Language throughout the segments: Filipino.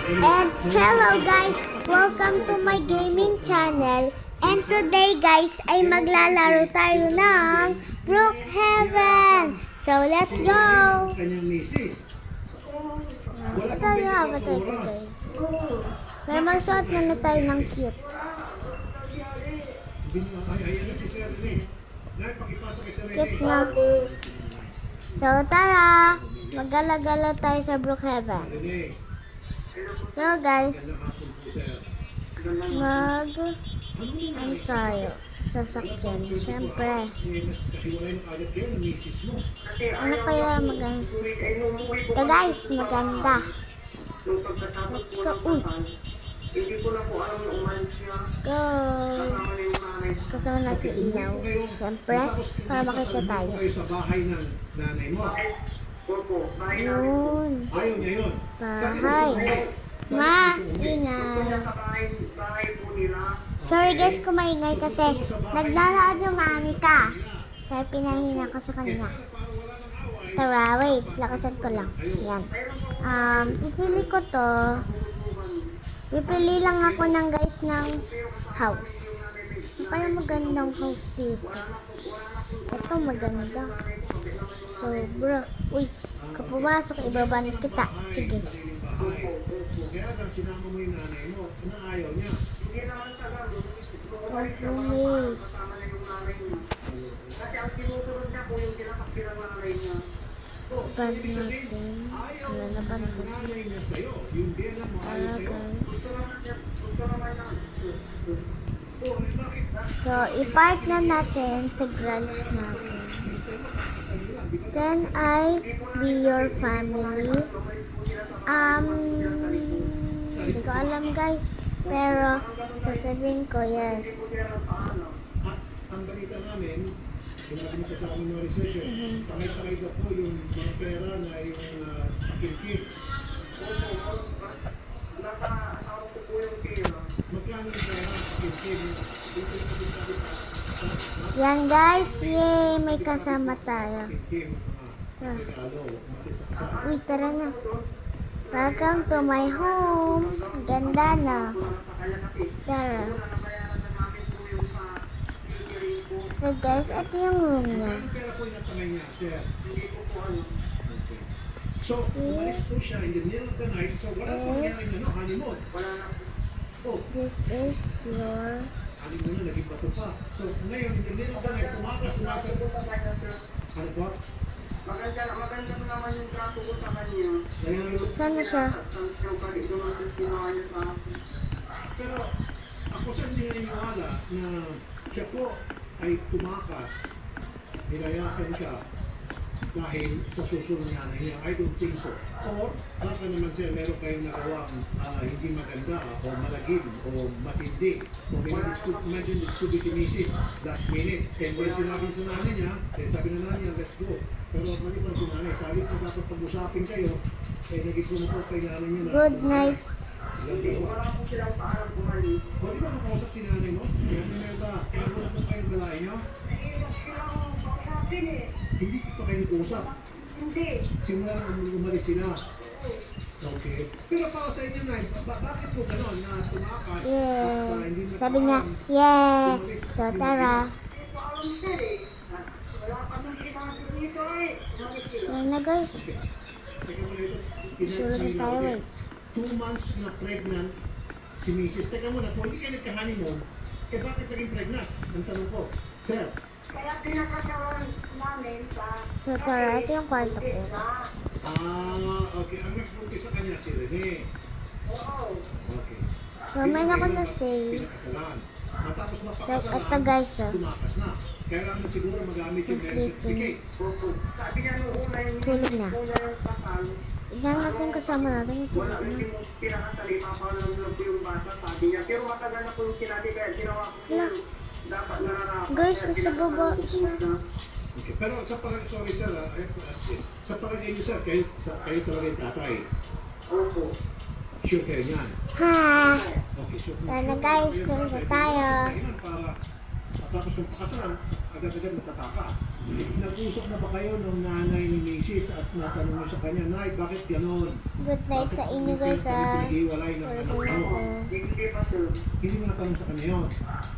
And hello guys! Welcome to my gaming channel. And today guys ay maglalaro tayo ng Brookhaven. So let's go! Ito yung avatar ko guys. Pero magsuot muna tayo ng cute. Cute na. So tara! Magala-gala tayo sa Brookhaven. So guys, ano tayo? Sasakyan. Siyempre. Ano kaya maganda sa sasakyan? Ito guys, maganda. Let's go. Uy. Let's go. Kasama natin ilaw. Siyempre, para makita tayo. Yun. Bahay. Ma, ingay. Sorry guys kung maingay kasi naglalakad yung mami ka. Kaya pinahina ko sa kanya. Tara, wait. Lakasan ko lang. Yan. Pipili ko to. Pipili lang ako ng guys ng house. Kaya magandang house dito. Ito maganda. Sobra. Uy, kapumasok, ibaban kita. Sige. Kaya lang sinama mo yung nanay mo, na ayaw niya. Hindi naman talaga. Okay. Kasi ang sinusunod niya po yung kinakapirang nanay niya. Bad natin. Wala na ba ito? So, i-park na natin sa garage natin. Can I be your family? Hindi ko alam guys. Pero, sasabihin ko yes. Ang balita namin, sinabi nito sa aming mga researcher, pakay-pakay daw po yung mga pera na yung pakilkit. Magkano yung pera pakilkit? Yan guys, yay! May kasama tayo. Uy, tara na. Welcome to my home. Ganda na. Tara. So guys, ito yung room niya. So, umalis po siya in the middle of the night. So, wala po nangyari na honeymoon. This is your... Honeymoon na, naging bato pa. So, ngayon, in the middle of the night, tumakas. Ano po? Maganda naman yung trato ko sa kanya. Sana siya? Pero, ako sa hindi naniniwala na siya po ay tumakas, nilayasan siya dahil sa susunod nga niya. I don't think so. Or, baka naman siya meron kayong nagawang hindi maganda o malagim o matindi o may na-discover si Mrs. last minute. And then sinabi sa nanay niya, sabi na nanay niya, let's go. Pero mali pa si nanay, sabi na dapat pag-usapin kayo, naging pumukot kay nanay niya na Good night. wala po silang paalam kumali. O di ba makausap si nanay mo? Nanay ba, kinakusap mo kayong balay niyo? Hindi ko pa kayo nag-uusap. Hindi. Simula nang umalis sila. Okay. Pero para sa inyo na, bakit po gano'n na tumakas at hindi Yay! Sabi niya, yay! So tara. Wala kaming sinabi dito eh. Tara na guys. Teka muna ito. Tulog na tayo eh. 2 months na pregnant si Mrs. Teka muna, kung hindi kayo nagka-honeymoon, bakit naging pregnant? Ang tanong ko, sir. Kaya pinakasawan namin sa... So tara, ito yung kwarto ko. Okay. Ang nagpunti sa kanya si Rene. Oo. Okay. So may ako na save. Pinakasalan. Matapos So mapakasalan, ito guys, so. tumakas na. Kailangan siguro magamit yung marriage certificate. Sabi niya nung una yung... Tulog na. Una yung kasal. Tignan natin kasama natin. Ito Wala na. rin yung pinakasal. Ipapalam lang po yung bata. Sabi niya. Pero matagal na po yung sinabi. Kaya ginawa ko po Wala. yun. Dapat nararapat. Guys, nasa baba siya. Okay. Pero sa palagay, sorry sir, I have to ask this. Sa palagay niyo sir, kayo talaga yung tatay. Opo. Sure kayo niyan. Ha! Okay, sure. Tara na guys, tulog na tayo. Para At tapos ng pakasalan, agad-agad natatakas. Nag-usap na ba kayo ng nanay ni Mrs. at natanong niyo sa kanya, Nay, bakit ganon? Good night sa inyo guys ha. Pinag-iwalay ng anak mo. Hindi pa sir. Hindi mo natanong sa kanya yun.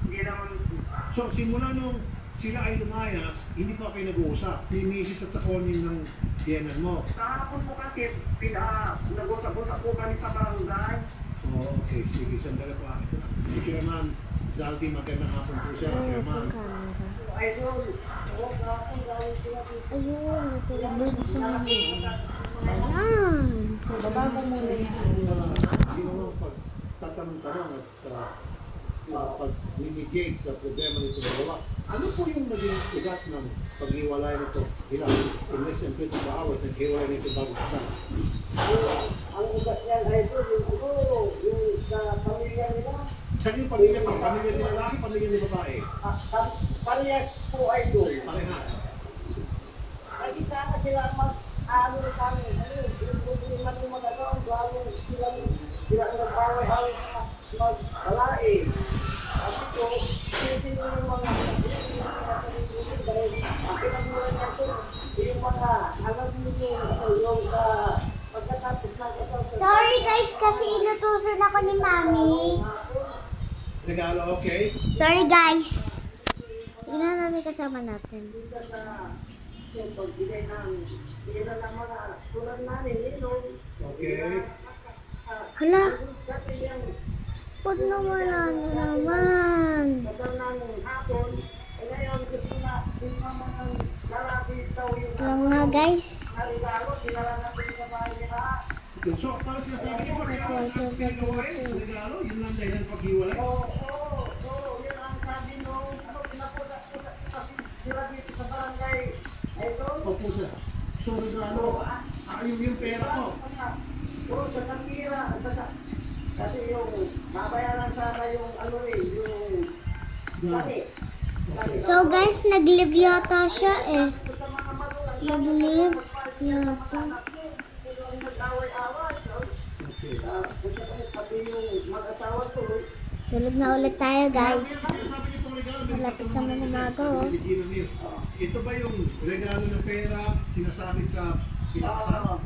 Hindi naman. So, simula nung sila ay lumayas, hindi pa kayo nag-uusap ni Mrs. at sa konin ng tiyanan mo. Kahapon po kasi, nag-usap-usap po kami sa barangay. Oh, okay. Sige, sandali pa. Chairman Zaldi, magandang hapon po siya. Ayun, ito Chairman. yung camera. Idol, kahapon galing sila dito. Ayun, ito yung Ayan. Baba ko muna yan. Hindi naman pagtatanong-tanong at pag-mitigate sa problema nito dalawa. Ano po yung naging ugat ng pag-iwalay nito? Ilang, in less than 24 hours, nag-iwalay nito bago sa Ang ugat yan, idol, yung sa pamilya nila. Saan yung pamilya mo? Pamilya ni lalaki, pamilya ni babae? Pamilya po, idol. Parehas. Kasi sana sila mag-ano kami, yung problema ng mga taon, lalo sila nag-away-away na mag-alain. Kasi ko, sino yung mga dahil ang pinagmulan niya ito, yung mga alam niyo yung pagkatapos ng ito. Sorry guys, kasi inutusan ako ni Mami. Regalo, okay? Sorry guys. Tignan natin kasama natin. Yung pagbigay ng mga tulad namin, Okay. Hala, kasi yung pag nawala na naman. tagal ng hapon, ngayon gusto na mga lalaki daw yung Lang nga guys. regalo, dinala natin sa bahay nila. Okay, so, para sinasabi niyo, regalo, yun lang dahil ng pag-iwalay? Yun ang sabi nung pinapulat-pulat kasi sila dito sa barangay. Idol, Opo, sir. So, regalo, yung pera ko. sa kapira, kasi yung babayaran sana yung yung laki. So guys, nag-live yata siya eh. Nag-live yata. Tulog na ulit tayo guys. Malapit naman umaga oh. Ito ba yung regalo ng pera sinasabi sa pinakasal?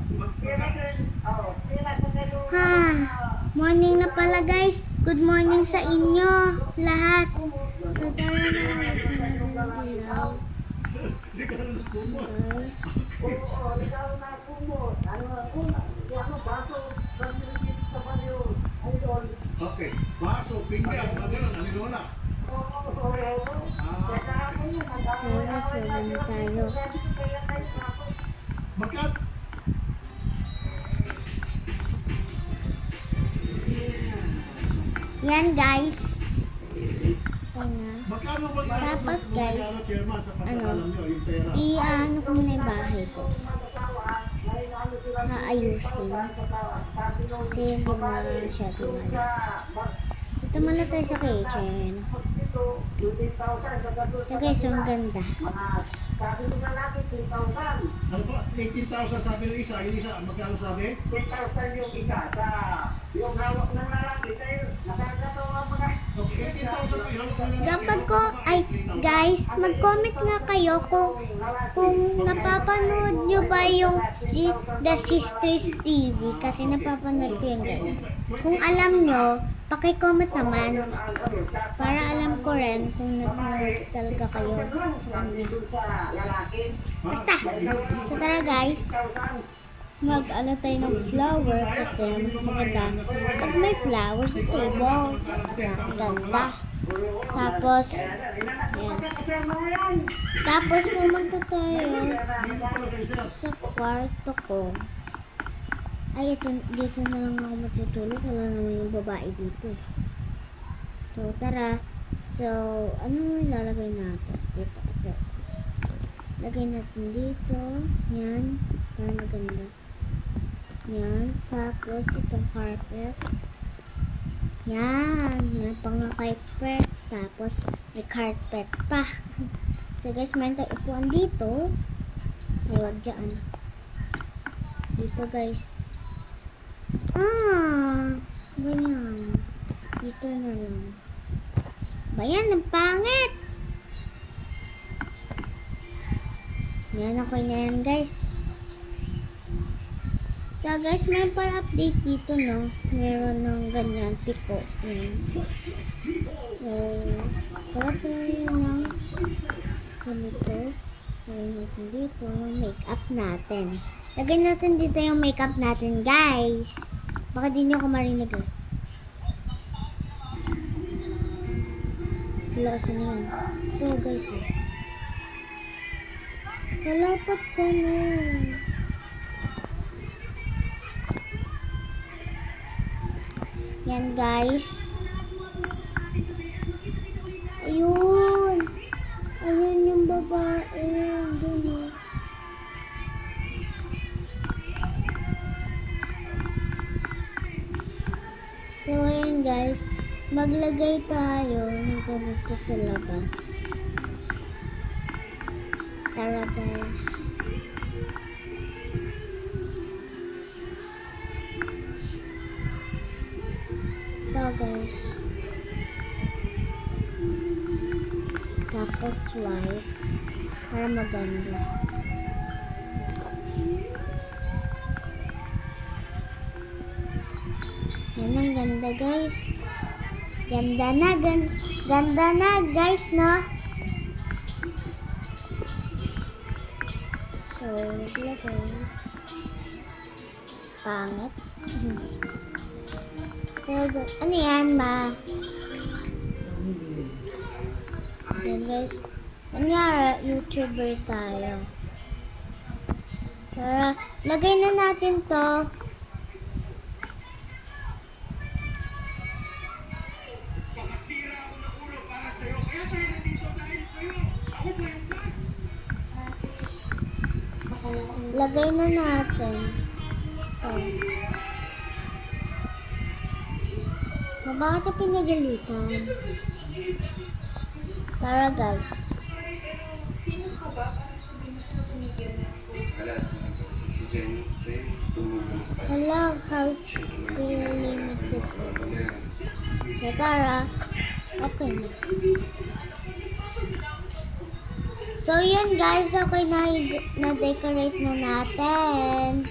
Ha, morning na pala guys. Good morning sa inyo lahat. So tara na ulit sa mga ilaw. Regalo ng kumot. Guys. Okay. Baso, pinggan, mga ganun, aninola. Tara, solo na tayo. Magkat? Yan guys. Ito na. Magkano ba Tapos, guys, regalo, chairman, sa pagkakalam nyo, yung pera? I-ano ko muna yung bahay ko. Aayusin. Kasi hindi mo na siya tumalas. Ito muna tayo sa kitchen. Ito guys, ang ganda. Sabi ng lalaki, 3,000. Ano pa? 18,000 sabi ng isa, yung isa, magkano sabi? 10,000 yung isa. Yung hawak ng lalaki, tayo, nakakatawa mga. Okay, 18,000 po yung hawak ng Kapag ko, ay guys, mag-comment nga kayo kung napapanood nyo ba yung The Sisters TV. Kasi napapanood ko yun guys. Kung alam nyo, paki-comment naman. Para alam ko rin kung napanood talaga kayo sa kanila. Basta, so tara guys, mag-ano tayo ng flower kasi mas maganda pag may flower sa table. Ganda. Tapos, yan. Tapos pumunta tayo sa kwarto ko. Ay, dito na lang ako matutulog. Wala naman yung babae dito. So, tara. So, ano ilalagay natin? Ito. Lagay natin dito. Yan. Para maganda. Yan. Tapos, itong carpet. Yan. Yan pang carpet. Tapos, may carpet pa. So, guys, meron tayong upuan dito. Ay, wag dyan. Dito, guys. Ganyan. Dito na lang. Bayan, ang pangit. Yan, okay na yan guys. So guys, may pa-update dito, no? Meron ng ganyan tipo. Yan. Pwede ng ganito. Lagay natin dito yung makeup natin. Lagay natin dito yung makeup natin, guys. Baka di nyo ako marinig eh. Wala kasi na yun. Ito guys eh. Kalapat ko na. Yan guys. Ayun. Ayun yung babae. Doon eh. So ayun guys. Maglagay tayo ng ganito sa labas. Tara guys. Ito guys. Tapos white. Para maganda. Yan ang ganda guys. Ganda na guys, no? So, naglagay. Pangit. So, ano yan, ma? Yan guys. Kanyara, YouTuber tayo. Tara, lagay na natin to. Lagay na natin. Bakit siya pinagalitan? Tara guys. Sino ka ba para sabihin na tumigil na ako? Wala. Si Jenny, tumulong pa. Sa Love House Limited. So, tara. Okay na. So, yun guys. Okay na. Na-decorate na natin.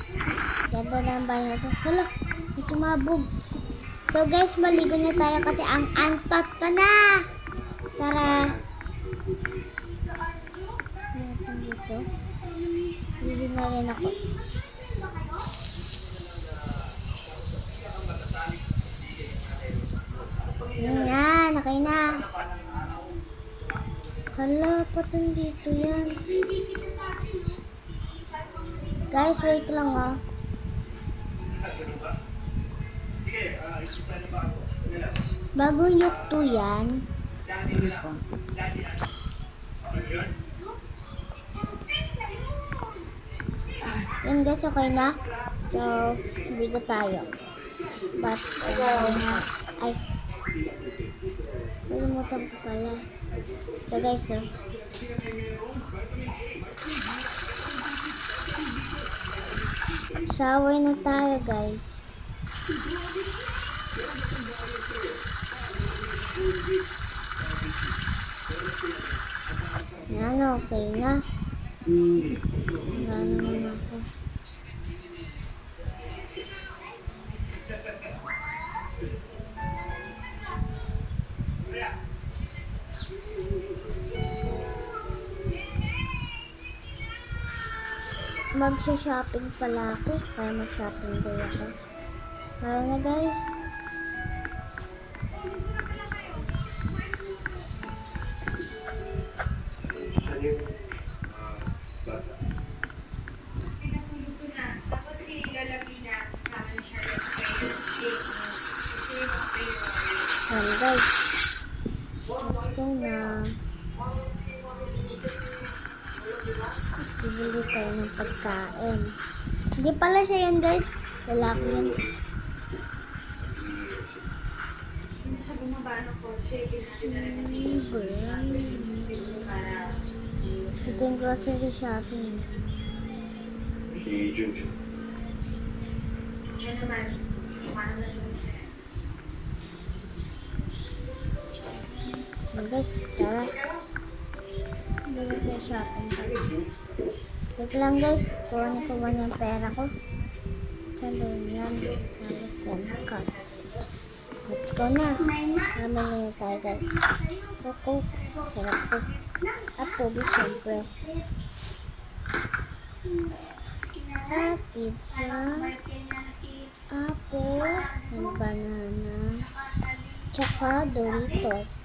Ganda na ang bahay natin. Wala. May sumabog. So, guys. Maligo na tayo kasi ang antot ko na. Tara. Natin dito. Hindi na rin ako. Yan, okay na. Hala, patun dito yan. Guys, wait lang ah. Bagong yukto yan. Yan guys, okay na. So, ligo tayo. But, ay, nalimutan ko pala. So guys, shower na tayo guys. Yan, okay na. Gano'n naman ako. Magsha-shopping pala ako. Kaya mag-shopping day ako. Kaya na guys. Saan yung bata? Pinatulog ko na. Tapos si lalaki na kasama ni Charlotte sa kasi yung payroll. Yan guys. Let's go na. Bibili tayo ng pagkain. Hindi pala siya yun guys. Lalaki yun. Hindi siya bumaba ng kotse. Pinatulog na kasi para Ito yung grocery shopping. Si Junjun. yan naman. Paano na siya masaya? Yan guys, tara. Bili tayo shopping. Wait lang guys, kuha ko man yung pera ko. Sabi yan. Tapos yan, cut. Let's go na. Mamaya na tayo guys. Coco, sarap to. At tubig syempre. At pizza. Apple. And banana. Tsaka Doritos.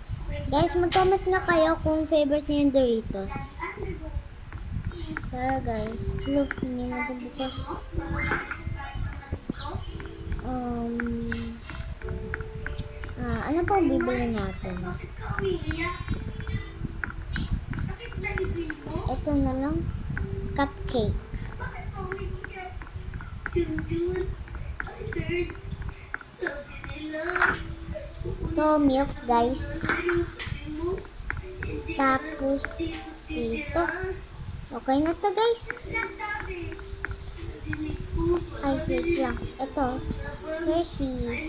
Guys, mag-comment na kayo kung favorite niyo yung Doritos. Tara guys. Look, hindi natin bukas. Ano pang bibili natin? Ito na lang. Cupcake. Ito, milk guys. Tapos, dito. Okay na to guys. Ay, wait lang. Ito, Hershey's.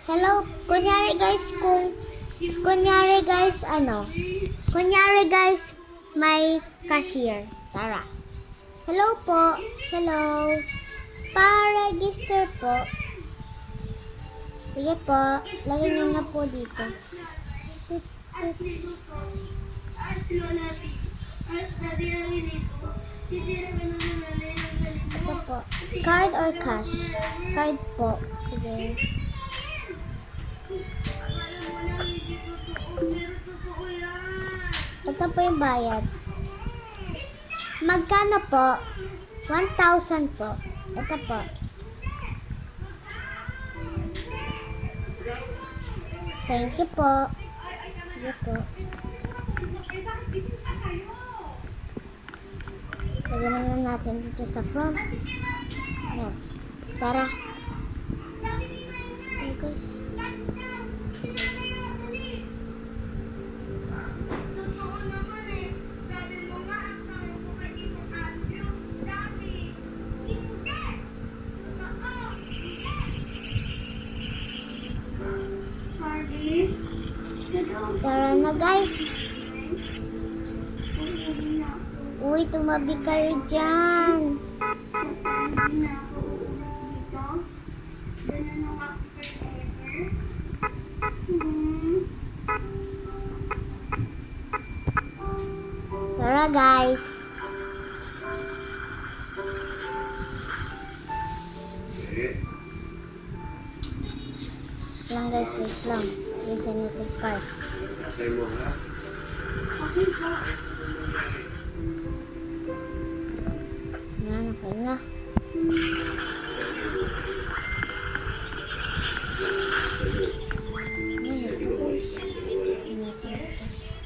Hello, kunyari guys, may cashier. Tara. Hello po. Hello. Pa-register po. Sige po. Lagyan nyo na po dito. Ito po. Card or cash? Card po. Sige. Ito po yung bayad. Magkano po? 1,000 po. Ito po. Thank you po. Sige po. Lagyan na natin dito sa front. Ayan. Tara. Okay guys. Tara na guys. Uy, tumabi kayo dyan. Tara guys. Lang guys, wait lang. Yung sa native card. Tatay mo ha? Yan, okay na.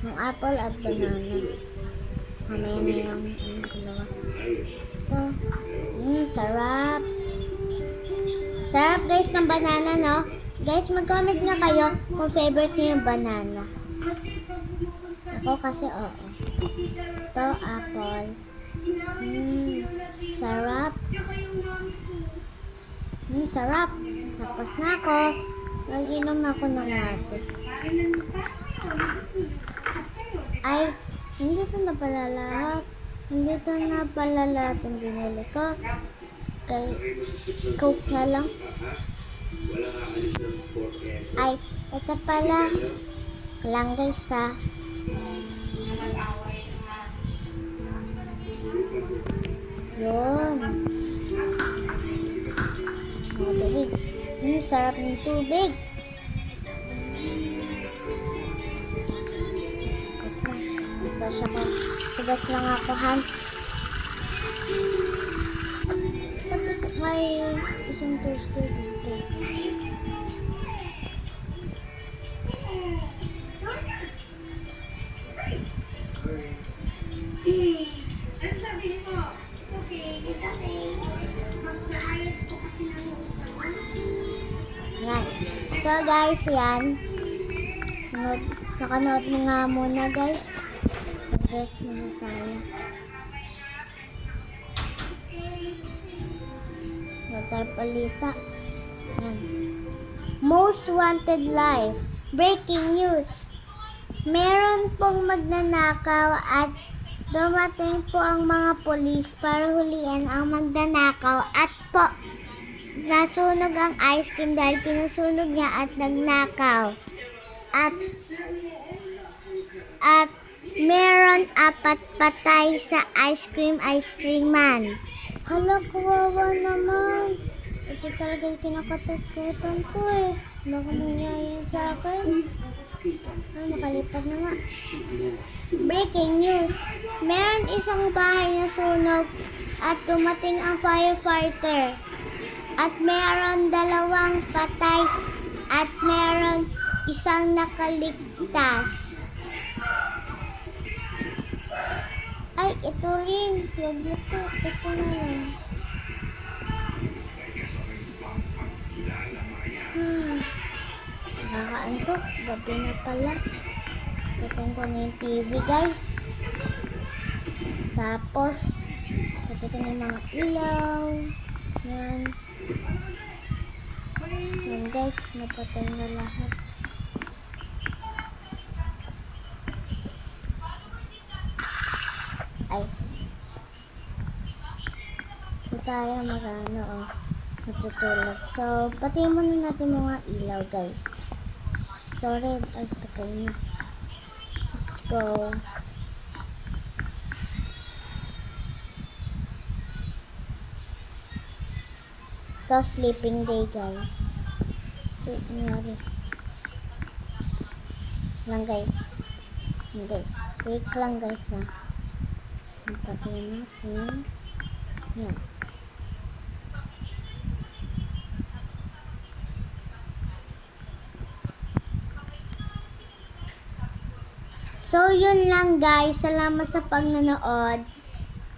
Yung apple at banana. Kamaya na yung dalawa. Ito. Sarap. Sarap guys ng banana, no? Guys, mag-comment nga kayo kung favorite niyo yung banana. Ako kasi oo. Ito, apple. Sarap. Sarap. Tapos na ako. Mag-inom na ako ng latte. Ay, hindi ito na pala lahat. Hindi ito na pala lahat yung binili ko. Kay Coke na lang. Ay, ito pala. Lang guys ha. Yun. Tubig. Sarap ng tubig. Tugas lang ako, Hans. Tapos may isang toaster dito. Ano sabihin mo? Okay. It's okay. Magkaayos ko kasi ng Yan. So guys, yan. Nakanood mo nga muna guys. Rest muna tayo. Huwag tayo palita. Yan. Most wanted live. Breaking news. meron pong magnanakaw at dumating po ang mga polis para huliin ang magnanakaw at po nasunog ang ice cream dahil pinusunog niya at nagnakaw. At meron 4 patay sa ice cream man. Hala, kawawa naman. Ito talaga yung kinakatakutan ko eh. Ano ka mangyayari sa akin? Makalipad na nga. Breaking news. Meron isang bahay na sunog at dumating ang firefighter. At meron 2 patay at meron isang nakaligtas. Ay, ito rin. Huwag mo to. Ito na rin. Nakakaantok. Gabi na pala. Patayin ko na yung TV, guys. Tapos, patayin ko na yung mga ilaw. Yan. Yan, guys. Napatay na lahat. Ay. So, tayo matutulog. So, patayin muna natin mga ilaw, guys. So, red. Ay, patay na. Let's go. Ito, sleeping day, guys. Ito, nangyari. Lang, guys. Yan, guys. Wait lang, guys, ha. Patayin natin. Yan. So, yun lang guys. Salamat sa pagnonood.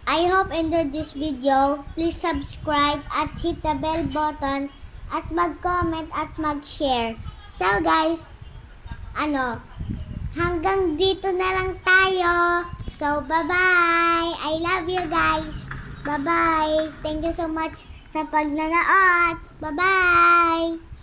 I hope enjoyed this video. Please subscribe at hit the bell button at mag-comment at mag-share. So guys, hanggang dito na lang tayo. So, bye-bye. I love you guys. Bye-bye. Thank you so much sa pagnonood. Bye-bye.